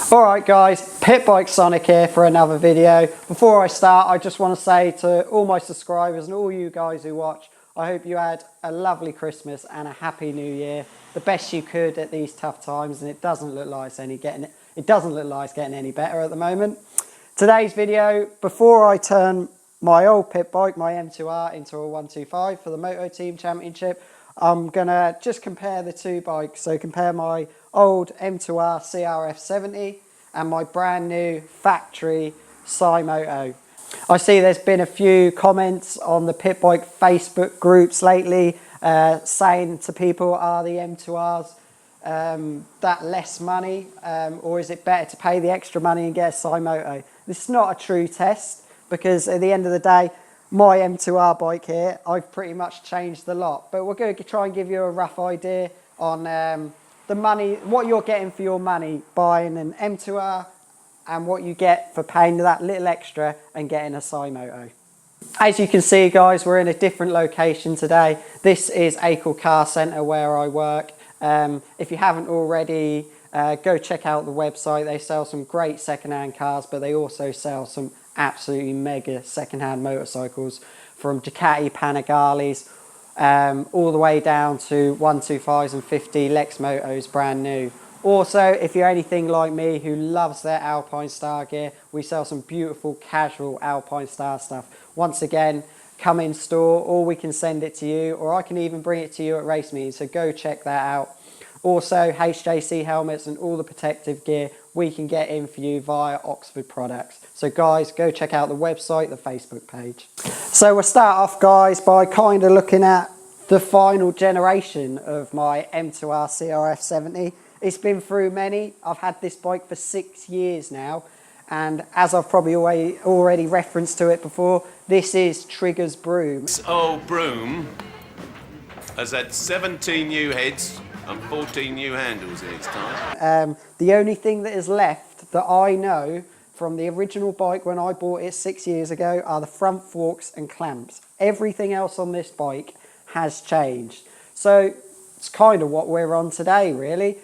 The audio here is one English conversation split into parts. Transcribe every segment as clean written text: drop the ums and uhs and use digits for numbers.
Alright guys, Pitbikesonic here for another video. Before I start, I just want to say to all my subscribers and all you guys who watch, I hope you had a lovely Christmas and a happy New Year. The best you could at these tough times, and it doesn't look like it's getting any better at the moment. Today's video, before I turn my old pit bike, my M2R, into a 125 for the Moto Team Championship, I'm gonna just compare the two bikes. So compare my old M2R CRF 70 and my brand new factory Symoto. I see there's been a few comments on the pit bike Facebook groups lately saying to people, are the M2Rs that less money, or is it better to pay the extra money and get a Symoto? This is not a true test, because at the end of the day, my M2R bike here, I've pretty much changed the lot. But we're going to try and give you a rough idea on the money, what you're getting for your money buying an M2R and what you get for paying that little extra and getting a Symoto. As you can see guys, we're in a different location today. This is Acle Car Centre where I work. If you haven't already, go check out the website. They sell some great second-hand cars, but they also sell some absolutely mega second-hand motorcycles, from Ducati Panigales all the way down to 125s and 50 Lex Motos brand new. Also, if you're anything like me who loves their Alpine Star gear, we sell some beautiful casual Alpine Star stuff. Once again, come in store, or we can send it to you, or I can even bring it to you at race meetings, so go check that out. Also, HJC helmets and all the protective gear we can get in for you via Oxford Products. So guys, go check out the website, the Facebook page. So we'll start off guys by kind of looking at the final generation of my M2R CRF 70. It's been through many. I've had this bike for 6 years now, and as I've probably already referenced to it before, this is Trigger's broom. This old broom has had 17 new heads and 14 new handles in its time. The only thing that is left that I know from the original bike when I bought it 6 years ago are the front forks and clamps. Everything else on this bike has changed. So it's kind of what we're on today really.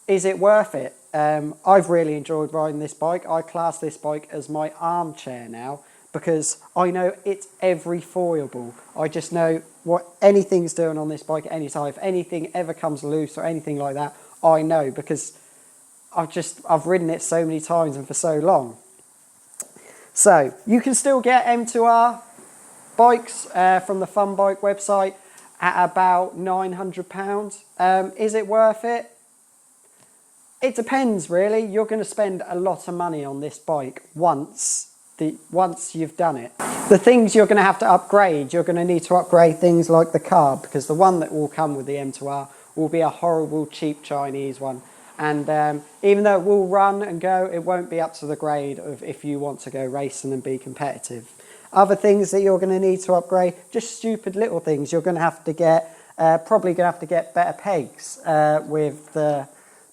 Is it worth it? I've really enjoyed riding this bike. I class this bike as my armchair now, because I know it's every foible. I just know what anything's doing on this bike at any time. If anything ever comes loose or anything like that, I know, because I've ridden it so many times and for so long. So you can still get M2R bikes from the Fun Bike website at about £900. Is it worth it? It depends really. You're going to spend a lot of money on this bike once you've done it. The things you're going to have to upgrade, you're going to need to upgrade things like the carb, because the one that will come with the M2R will be a horrible cheap Chinese one, and even though it will run and go, it won't be up to the grade of if you want to go racing and be competitive. Other things that you're going to need to upgrade, just stupid little things. You're going to have to get probably going to have to get better pegs with the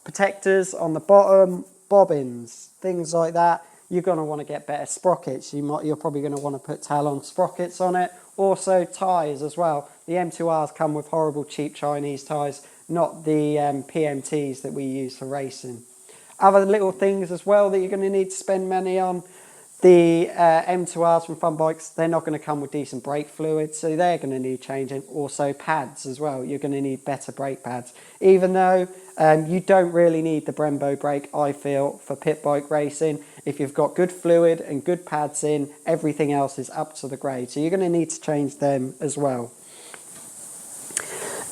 protectors on the bottom, bobbins, things like that. You're going to want to get better sprockets. You're probably going to want to put Talon sprockets on it. Also tyres as well. The M2Rs come with horrible cheap Chinese tyres, not the PMTs that we use for racing. Other little things as well that you're going to need to spend money on. The M2Rs from Fun Bikes, they're not going to come with decent brake fluid, so they're going to need changing. Also pads as well. You're going to need better brake pads. Even though you don't really need the Brembo brake, I feel, for pit bike racing. If you've got good fluid and good pads in, everything else is up to the grade. So you're going to need to change them as well.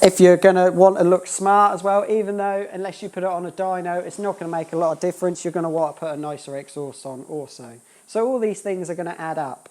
If you're going to want to look smart as well, even though unless you put it on a dyno, it's not going to make a lot of difference. You're going to want to put a nicer exhaust on also. So all these things are going to add up.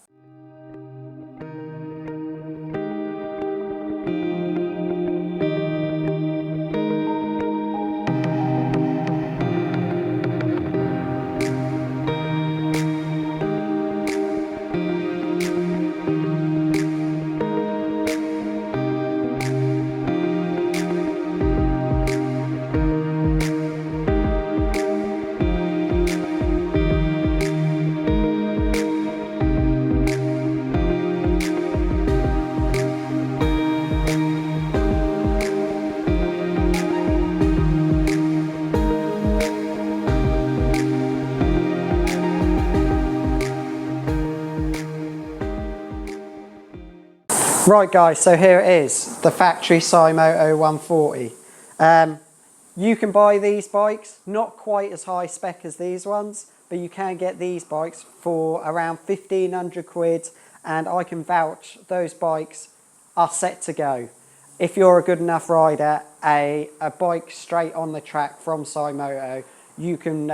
Right guys, so here it is, the factory Symoto 140. You can buy these bikes, not quite as high spec as these ones, but you can get these bikes for around 1,500 quid, and I can vouch those bikes are set to go. If you're a good enough rider, a bike straight on the track from Symoto, you can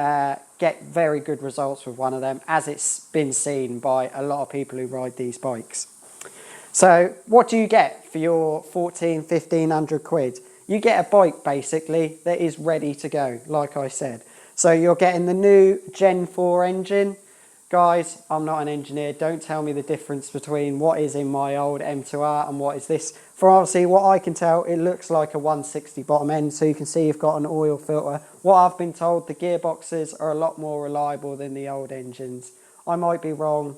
get very good results with one of them, as it's been seen by a lot of people who ride these bikes. So what do you get for your 1,500 quid? You get a bike basically that is ready to go, like I said. So you're getting the new Gen 4 engine. Guys, I'm not an engineer, don't tell me the difference between what is in my old M2R and what is this. For obviously what I can tell, it looks like a 160 bottom end, so you can see you've got an oil filter. What I've been told, the gearboxes are a lot more reliable than the old engines. I might be wrong,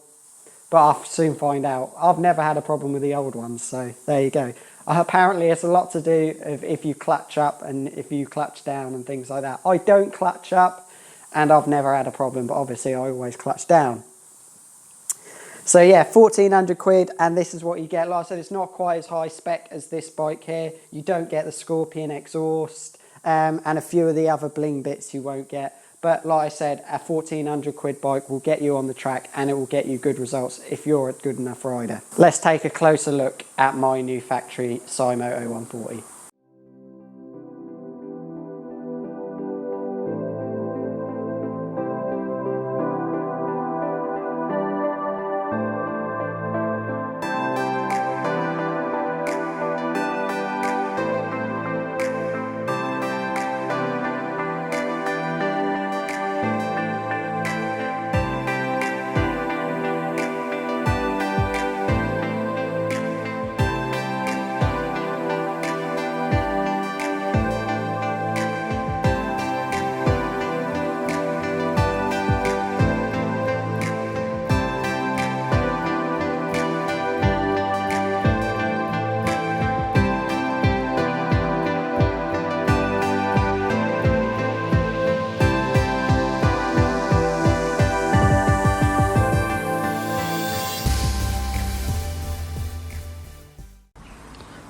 but I'll soon find out. I've never had a problem with the old ones, so there you go. Apparently it's a lot to do if you clutch up and if you clutch down and things like that. I don't clutch up and I've never had a problem, but obviously I always clutch down. So yeah, 1,400 quid, and this is what you get. Like I said, it's not quite as high spec as this bike here. You don't get the Scorpion exhaust and a few of the other bling bits you won't get. But like I said, a 1,400 quid bike will get you on the track and it will get you good results if you're a good enough rider. Let's take a closer look at my new factory Symoto 140.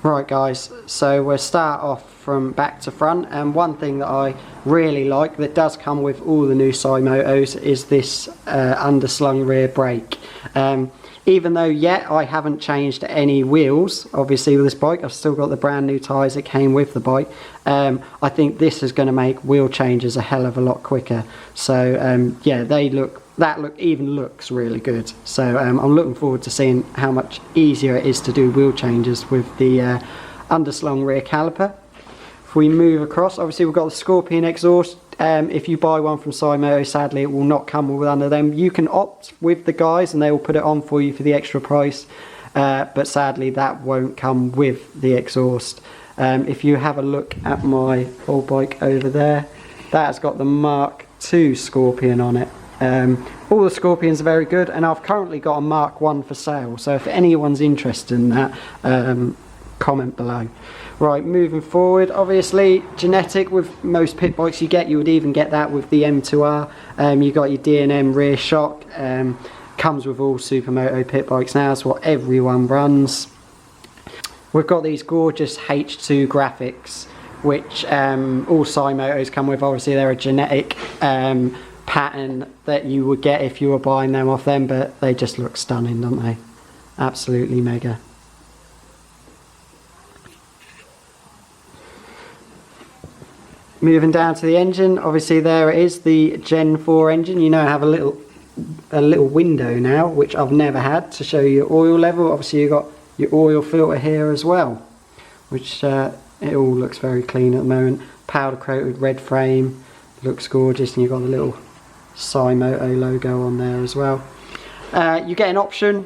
Right guys, so we'll start off from back to front, and one thing that I really like that does come with all the new Symotos is this underslung rear brake. Even though yet I haven't changed any wheels obviously with this bike, I've still got the brand new tyres that came with the bike. I think this is going to make wheel changes a hell of a lot quicker. So yeah, that even looks really good. So I'm looking forward to seeing how much easier it is to do wheel changes with the underslung rear caliper. If we move across, obviously we've got the Scorpion exhaust. If you buy one from Symoto, sadly it will not come with under them. You can opt with the guys and they will put it on for you for the extra price, but sadly that won't come with the exhaust. If you have a look at my old bike over there, that has got the Mark II Scorpion on it. All the Scorpions are very good, and I've currently got a Mark I for sale, so if anyone's interested in that, comment below. Right, moving forward, obviously genetic with most pit bikes you would even get that with the M2R. You got your D&M rear shock, comes with all Supermoto pit bikes now, it's what everyone runs. We've got these gorgeous H2 graphics, which all Symotos come with. Obviously they're a genetic pattern that you would get if you were buying them off them, but they just look stunning, don't they? Absolutely mega. Moving down to the engine, obviously there it is, the Gen 4 engine. You know, I have a little window now, which I've never had, to show you your oil level. Obviously you've got your oil filter here as well, which it all looks very clean at the moment. Powder coated red frame, looks gorgeous, and you've got the little Symoto logo on there as well. You get an option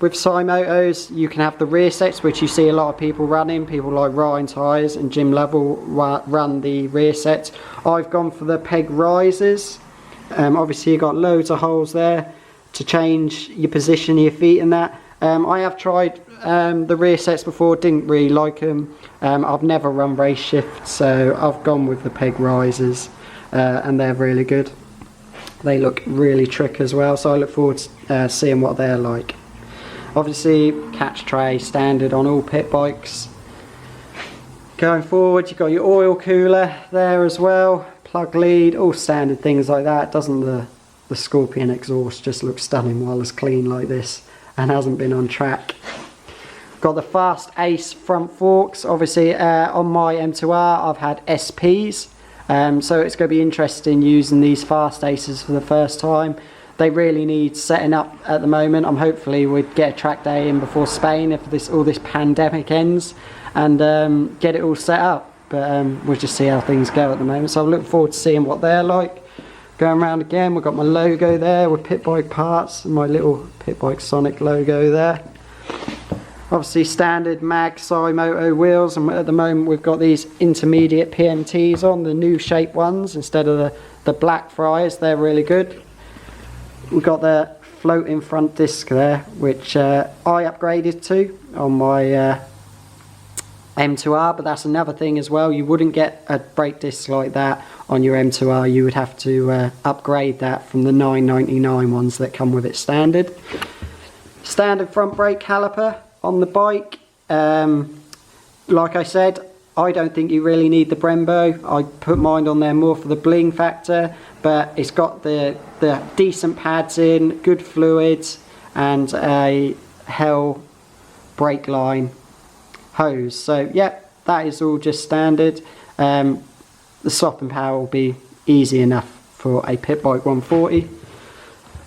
with Symotos. You can have the rear sets, which you see a lot of people running. People like Ryan Tyres and Jim Lovell run the rear sets. I've gone for the peg risers. Obviously you've got loads of holes there to change your position of your feet and that. I have tried the rear sets before, didn't really like them. I've never run race shift, so I've gone with the peg risers, and they're really good. They look really trick as well, so I look forward to seeing what they're like. Obviously catch tray standard on all pit bikes. Going forward, you've got your oil cooler there as well, plug lead, all standard things like that. Doesn't the Scorpion exhaust just look stunning while it's clean like this and hasn't been on track? Got the Fast Ace front forks. Obviously on my M2R I've had SPs, so it's going to be interesting using these Fast Aces for the first time. They really need setting up at the moment. I'm hopefully we'd get a track day in before Spain if all this pandemic ends, and get it all set up, but we'll just see how things go at the moment. So I'm looking forward to seeing what they're like. Going around again, we've got my logo there with pit bike parts and my little Pitbikesonic logo there. Obviously standard mag Symoto wheels, and at the moment we've got these intermediate PMTs on, the new shape ones instead of the black fries. They're really good. We've got the floating front disc there, which I upgraded to on my M2R, but that's another thing as well. You wouldn't get a brake disc like that on your M2R. You would have to upgrade that from the $9.99 ones that come with it standard. Standard front brake caliper on the bike. Like I said, I don't think you really need the Brembo. I put mine on there more for the bling factor, but it's got the decent pads in, good fluids, and a Hell brake line hose. So yeah, that is all just standard. The swap and power will be easy enough for a pit bike 140.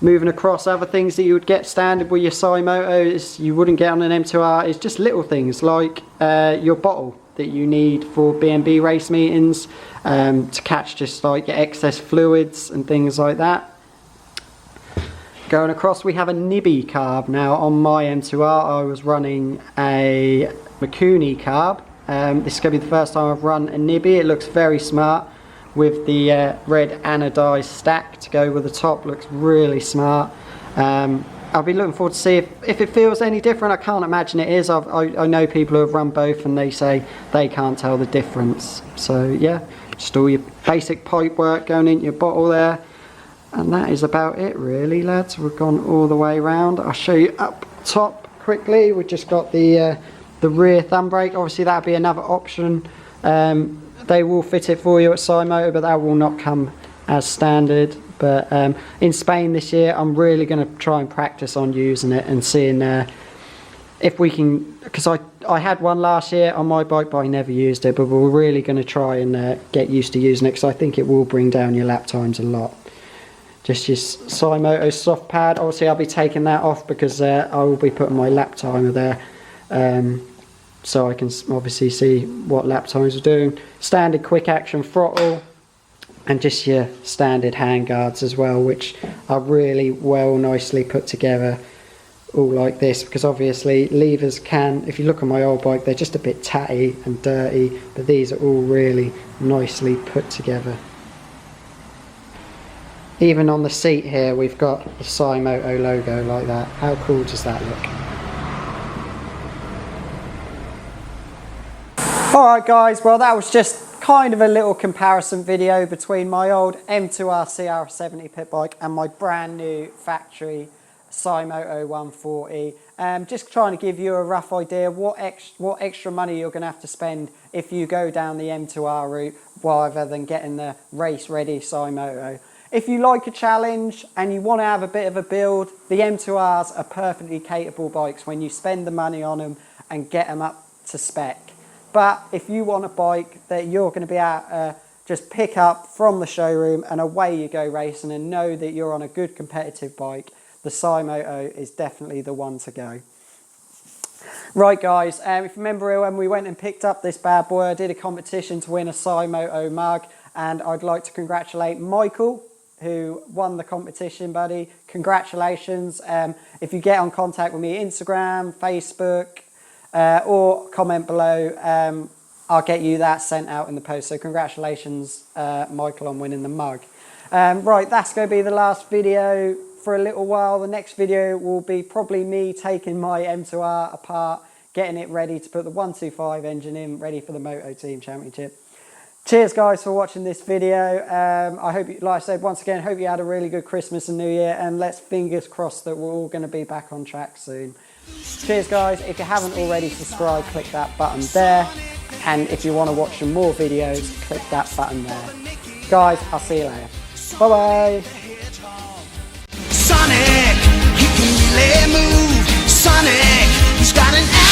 Moving across, other things that you would get standard with your Symoto you wouldn't get on an M2R is just little things like your bottle that you need for B&B race meetings, to catch just like your excess fluids and things like that. Going across, we have a nibby carb. Now on my M2R I was running a Mikuni carb. This is going to be the first time I've run a nibby. It looks very smart with the red anodized stack to go with the top. Looks really smart. I'll be looking forward to see if it feels any different. I can't imagine it is. I know people who have run both and they say they can't tell the difference. So yeah, just all your basic pipe work going into your bottle there. And that is about it really, lads. We've gone all the way around. I'll show you up top quickly. We've just got the rear thumb brake. Obviously that'll be another option. They will fit it for you at Symoto, but that will not come as standard. But in Spain this year, I'm really going to try and practice on using it and seeing if we can, because I had one last year on my bike, but I never used it. But we're really going to try and get used to using it, because I think it will bring down your lap times a lot. Just your Symoto soft pad. Obviously I'll be taking that off because I will be putting my lap timer there, so I can obviously see what lap times are doing. Standard quick action throttle, and just your standard hand guards as well, which are really well nicely put together, all like this, because obviously levers can, if you look on my old bike, they're just a bit tatty and dirty, but these are all really nicely put together. Even on the seat here we've got the Symoto logo like that. How cool does that look? Alright guys, well that was just kind of a little comparison video between my old M2R CR70 pit bike and my brand new factory Symoto 140. Just trying to give you a rough idea what extra money you're going to have to spend if you go down the M2R route rather than getting the race ready Symoto. If you like a challenge and you want to have a bit of a build, the M2Rs are perfectly capable bikes when you spend the money on them and get them up to spec. But if you want a bike that you're going to be able to just pick up from the showroom and away you go racing and know that you're on a good competitive bike, the Symoto is definitely the one to go. Right guys, if you remember when we went and picked up this bad boy, I did a competition to win a Symoto mug, and I'd like to congratulate Michael, who won the competition, buddy. Congratulations. If you get on contact with me, Instagram, Facebook, or comment below, I'll get you that sent out in the post. So congratulations, Michael, on winning the mug. Right, that's going to be the last video for a little while. The next video will be probably me taking my M2R apart, getting it ready to put the 125 engine in, ready for the Moto Team Championship. Cheers guys for watching this video. I hope, like I said, once again, hope you had a really good Christmas and New Year, and let's fingers crossed that we're all going to be back on track soon. Cheers guys, if you haven't already subscribed, click that button there. And if you want to watch some more videos, click that button there. Guys, I'll see you later. Bye bye. Sonic, he can really move. Sonic, he's got an